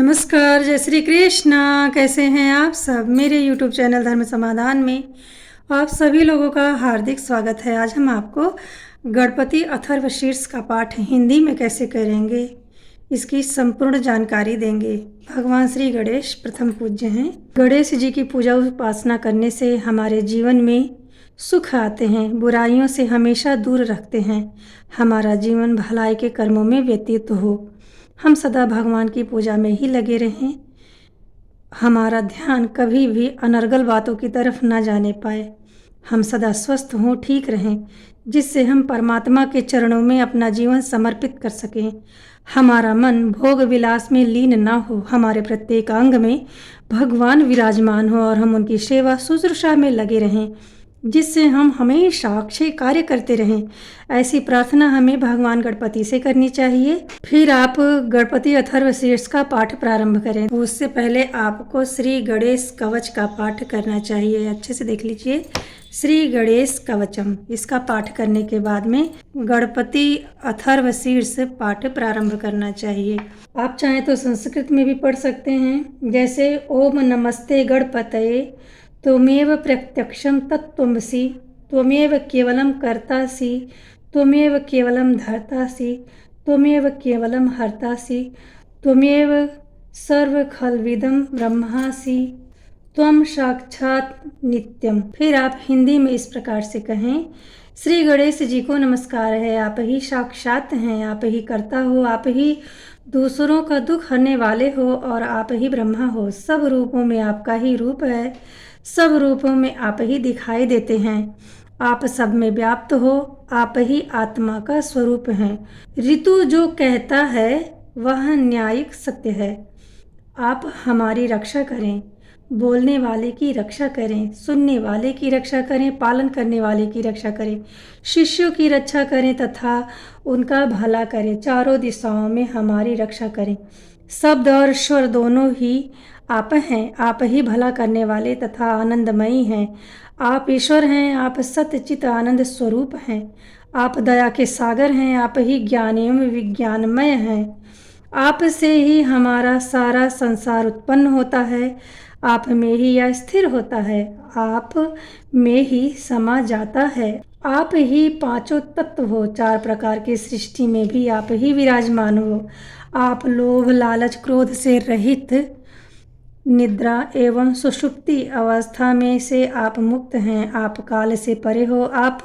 नमस्कार, जय श्री कृष्णा। कैसे हैं आप सब? मेरे YouTube चैनल धर्म समाधान में आप सभी लोगों का हार्दिक स्वागत है। आज हम आपको गणपति अथर्वशीर्ष का पाठ हिंदी में कैसे करेंगे, इसकी संपूर्ण जानकारी देंगे। भगवान श्री गणेश प्रथम पूज्य हैं। गणेश जी की पूजा उपासना करने से हमारे जीवन में सुख आते हैं, बुराइयों से हमेशा दूर रखते हैं, हमारा जीवन भलाई के कर्मों में व्यतीत हो, हम सदा भगवान की पूजा में ही लगे रहें, हमारा ध्यान कभी भी अनर्गल बातों की तरफ न जाने पाए, हम सदा स्वस्थ हों, ठीक रहें, जिससे हम परमात्मा के चरणों में अपना जीवन समर्पित कर सकें। हमारा मन भोग विलास में लीन न हो, हमारे प्रत्येक अंग में भगवान विराजमान हो और हम उनकी सेवा शुश्रूषा में लगे रहें, जिससे हम हमेशा अक्षय कार्य करते रहें। ऐसी प्रार्थना हमें भगवान गणपति से करनी चाहिए। फिर आप गणपति अथर्वशीर्ष का पाठ प्रारंभ करें। उससे पहले आपको श्री गणेश कवच का पाठ करना चाहिए। अच्छे से देख लीजिए, श्री गणेश कवचम, इसका पाठ करने के बाद में गणपति अथर्वशीर्ष पाठ प्रारंभ करना चाहिए। आप चाहें तो संस्कृत में भी पढ़ सकते हैं, जैसे ओम नमस्ते गणपतये त्वमेव प्रत्यक्षं तत्त्वमसि, त्वमेव केवलं कर्तासि, त्वमेव केवलं धर्तासि, त्वमेव केवलं हर्तासि, त्वमेव सर्वखलविदं ब्रह्मासि, त्वं साक्षात् नित्यम। फिर आप हिंदी में इस प्रकार से कहें, श्री गणेश जी को नमस्कार है, आप ही साक्षात हैं, आप ही कर्ता हो, आप ही दूसरों का दुख हरने वाले हो और आप ही ब्रह्मा हो। सब रूपों में आपका ही रूप है, सब रूपों में आप ही दिखाई देते हैं, आप सब में व्याप्त हो, आप ही आत्मा का स्वरूप हैं। ऋतु जो कहता है वह न्यायिक सत्य है। आप हमारी रक्षा करें, बोलने वाले की रक्षा करें, सुनने वाले की रक्षा करें, पालन करने वाले की रक्षा करें, शिष्यों की रक्षा करें तथा उनका भला करें, चारों दिशाओं में हमारी रक्षा करें। शब्द और स्वर दोनों ही आप हैं, आप ही भला करने वाले तथा आनंदमयी हैं। आप ईश्वर हैं, आप सत्य चित आनंद स्वरूप हैं, आप दया के सागर हैं, आप ही ज्ञान एवं विज्ञानमय हैं। आप से ही हमारा सारा संसार उत्पन्न होता है, आप में ही यह स्थिर होता है, आप में ही समा जाता है। आप ही पांचों तत्व हो, चार प्रकार की सृष्टि में भी आप ही विराजमान हो। आप लोभ लालच क्रोध से रहित निद्रा एवं सुषुप्ति अवस्था में से आप मुक्त हैं। आप काल से परे हो, आप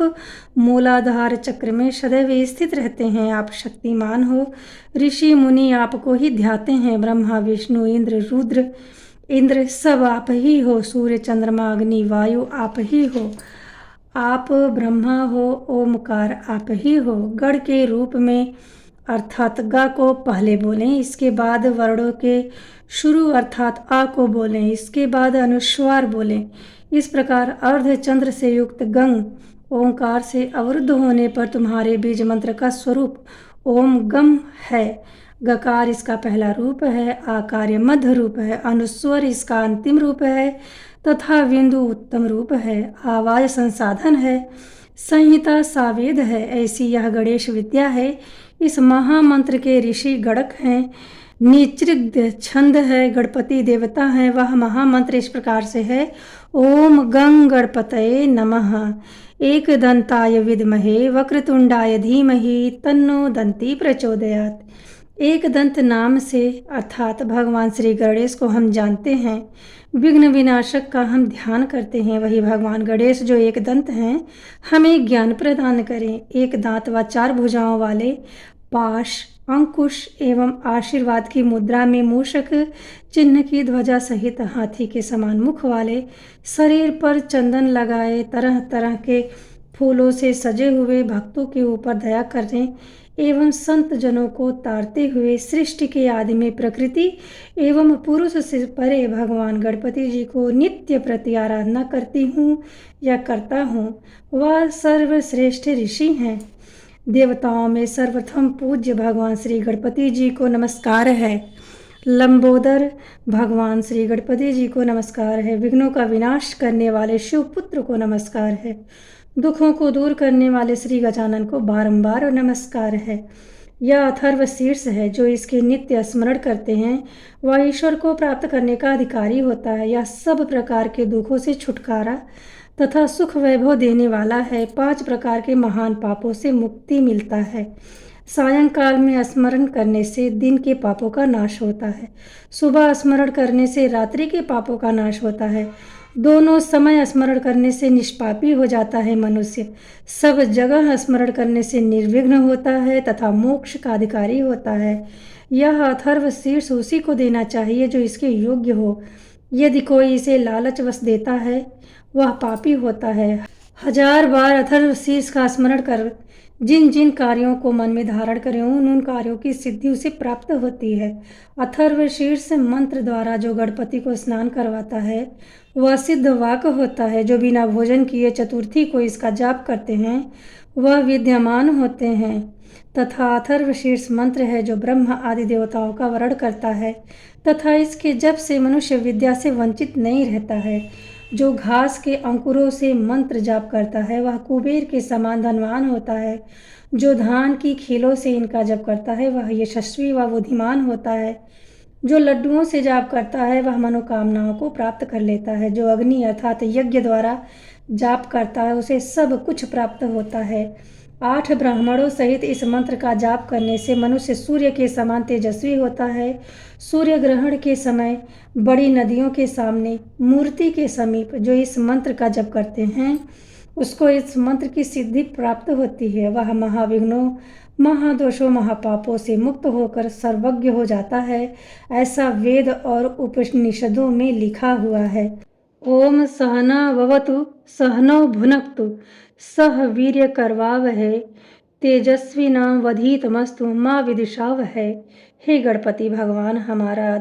मूलाधार चक्र में सदैव स्थित रहते हैं। आप शक्तिमान हो, ऋषि मुनि आपको ही ध्याते हैं। ब्रह्मा विष्णु इंद्र रुद्र इंद्र सब आप ही हो। सूर्य चंद्रमा अग्नि वायु आप ही हो। आप ब्रह्मा हो, ओमकार आप ही हो। गण के रूप में अर्थात ग को पहले बोलें, इसके बाद वर्णों के शुरू अर्थात आ को बोलें, इसके बाद अनुस्वार बोलें। इस प्रकार अर्ध चंद्र से युक्त गंग ओंकार से अवरुद्ध होने पर तुम्हारे बीज मंत्र का स्वरूप ओम गम है। गकार इसका पहला रूप है, आकार मध्य रूप है, अनुस्वर इसका अंतिम रूप है तथा बिंदु उत्तम रूप है। आवाज संसाधन है, संहिता सावेद है। ऐसी यह गणेश विद्या है। इस महामंत्र के ऋषि गणक हैं, निचृग छंद है, गणपति देवता है। वह महामंत्र इस प्रकार से है, ओम गंग गणपतये नमः, एक दंताय विद्महे वक्रतुंडाय धीमहि तन्नो दंती प्रचोदयात्। एक दंत नाम से अर्थात भगवान श्री गणेश को हम जानते हैं, विघ्न विनाशक का हम ध्यान करते हैं। वही भगवान गणेश जो एक दंत हैं, हमें ज्ञान प्रदान करें। एक दांत व चार भुजाओं वाले, पाश अंकुश एवं आशीर्वाद की मुद्रा में मूषक चिन्ह की ध्वजा सहित हाथी के समान मुख वाले, शरीर पर चंदन लगाए, तरह तरह के फूलों से सजे हुए, भक्तों के ऊपर दया करने एवं संत जनों को तारते हुए, सृष्टि के आदि में प्रकृति एवं पुरुष से परे भगवान गणपति जी को नित्य प्रति आराधना करती हूँ या करता हूँ। वह सर्वश्रेष्ठ ऋषि हैं। देवताओं में सर्वप्रथम पूज्य भगवान श्री गणपति जी को नमस्कार है। लंबोदर भगवान श्री गणपति जी को नमस्कार है। विघ्नों का विनाश करने वाले शिव पुत्र को नमस्कार है। दुखों को दूर करने वाले श्री गजानन को बारंबार नमस्कार है। यह अथर्व शीर्ष है। जो इसके नित्य स्मरण करते हैं वह ईश्वर को प्राप्त करने का अधिकारी होता है। यह सब प्रकार के दुखों से छुटकारा तथा सुख वैभव देने वाला है। 5 प्रकार के महान पापों से मुक्ति मिलता है। सायंकाल में स्मरण करने से दिन के पापों का नाश होता है। सुबह स्मरण करने से रात्रि के पापों का नाश होता है। दोनों समय स्मरण करने से निष्पापी हो जाता है मनुष्य। सब जगह स्मरण करने से निर्विघ्न होता है तथा मोक्ष का अधिकारी होता है। यह अथर्व शीर्ष उसी को देना चाहिए जो इसके योग्य हो। यदि कोई इसे लालचवश देता है वह पापी होता है। 1000 बार अथर्व शीर्ष का स्मरण कर जिन जिन कार्यों को मन में धारण करें उन कार्यों की सिद्धि उसे प्राप्त होती है। अथर्व शीर्ष मंत्र द्वारा जो गणपति को स्नान करवाता है वह सिद्ध वाक होता है। जो बिना भोजन किए चतुर्थी को इसका जाप करते हैं वह विद्यमान होते हैं। तथा अथर्व शीर्ष मंत्र है जो ब्रह्मा आदि देवताओं का वरण करता है तथा इसके जप से मनुष्य विद्या से वंचित नहीं रहता है। जो घास के अंकुरों से मंत्र जाप करता है वह कुबेर के समान धनवान होता है। जो धान की खीलों से इनका जप करता है वह यशस्वी व बुद्धिमान होता है। जो लड्डुओं से जाप करता है वह मनोकामनाओं को प्राप्त कर लेता है। जो अग्नि अर्थात यज्ञ द्वारा जाप करता है उसे सब कुछ प्राप्त होता है। 8 ब्राह्मणों सहित इस मंत्र का जाप करने से मनुष्य सूर्य के समान तेजस्वी होता है। सूर्य ग्रहण के समय बड़ी नदियों के सामने मूर्ति के समीप जो इस मंत्र का जप करते हैं उसको इस मंत्र की सिद्धि प्राप्त होती है। वह महाविघ्नों महादोषों महापापों से मुक्त होकर सर्वज्ञ हो जाता है। ऐसा वेद और उपनिषदों में लिखा हुआ है। ओम सहना भवतु सहनौ भुनक्तु सह वीर्य करवावहै तेजस्विनावधीतमस्तु माँ विद्विषावहै। हे गणपति भगवान हमारा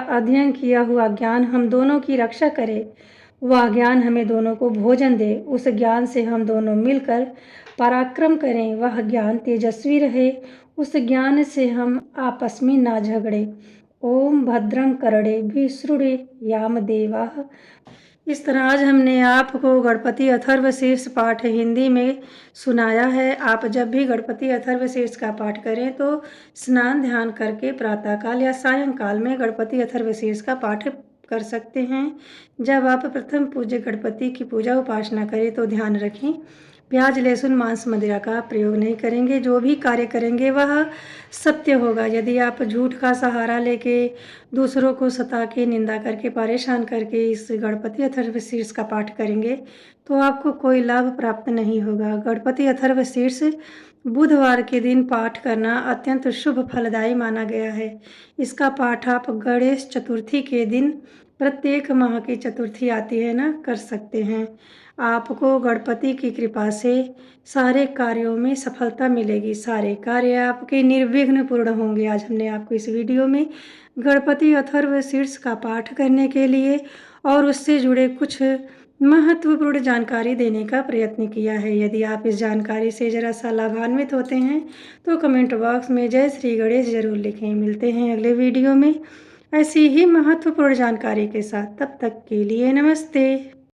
अध्ययन किया हुआ ज्ञान हम दोनों की रक्षा करे। वह ज्ञान हमें दोनों को भोजन दे। उस ज्ञान से हम दोनों मिलकर पराक्रम करें। वह ज्ञान तेजस्वी रहे। उस ज्ञान से हम आपस में ना झगड़े। ओम भद्रं करणे विसृणे याम देवाः। इस तरह आज हमने आपको गणपति अथर्व शीर्ष पाठ हिंदी में सुनाया है। आप जब भी गणपति अथर्व शीर्ष का पाठ करें तो स्नान ध्यान करके प्रातःकाल या सायंकाल में गणपति अथर्व शीर्ष का पाठ कर सकते हैं। जब आप प्रथम पूज्य गणपति की पूजा उपासना करें तो ध्यान रखें प्याज लहसुन मांस मदिरा का प्रयोग नहीं करेंगे। जो भी कार्य करेंगे वह सत्य होगा। यदि आप झूठ का सहारा लेके दूसरों को सता के निंदा करके परेशान करके इस गणपति अथर्व शीर्ष का पाठ करेंगे तो आपको कोई लाभ प्राप्त नहीं होगा। गणपति अथर्व शीर्ष बुधवार के दिन पाठ करना अत्यंत शुभ फलदायी माना गया है। इसका पाठ आप गणेश चतुर्थी के दिन प्रत्येक माह की चतुर्थी आती है ना कर सकते हैं। आपको गणपति की कृपा से सारे कार्यों में सफलता मिलेगी। सारे कार्य आपके निर्विघ्न पूर्ण होंगे। आज हमने आपको इस वीडियो में गणपति अथर्व शीर्ष का पाठ करने के लिए और उससे जुड़े कुछ महत्वपूर्ण जानकारी देने का प्रयत्न किया है। यदि आप इस जानकारी से ज़रा सा लाभान्वित होते हैं तो कमेंट बॉक्स में जय श्री गणेश जरूर लिखें। मिलते हैं अगले वीडियो में ऐसी ही महत्वपूर्ण जानकारी के साथ। तब तक के लिए नमस्ते।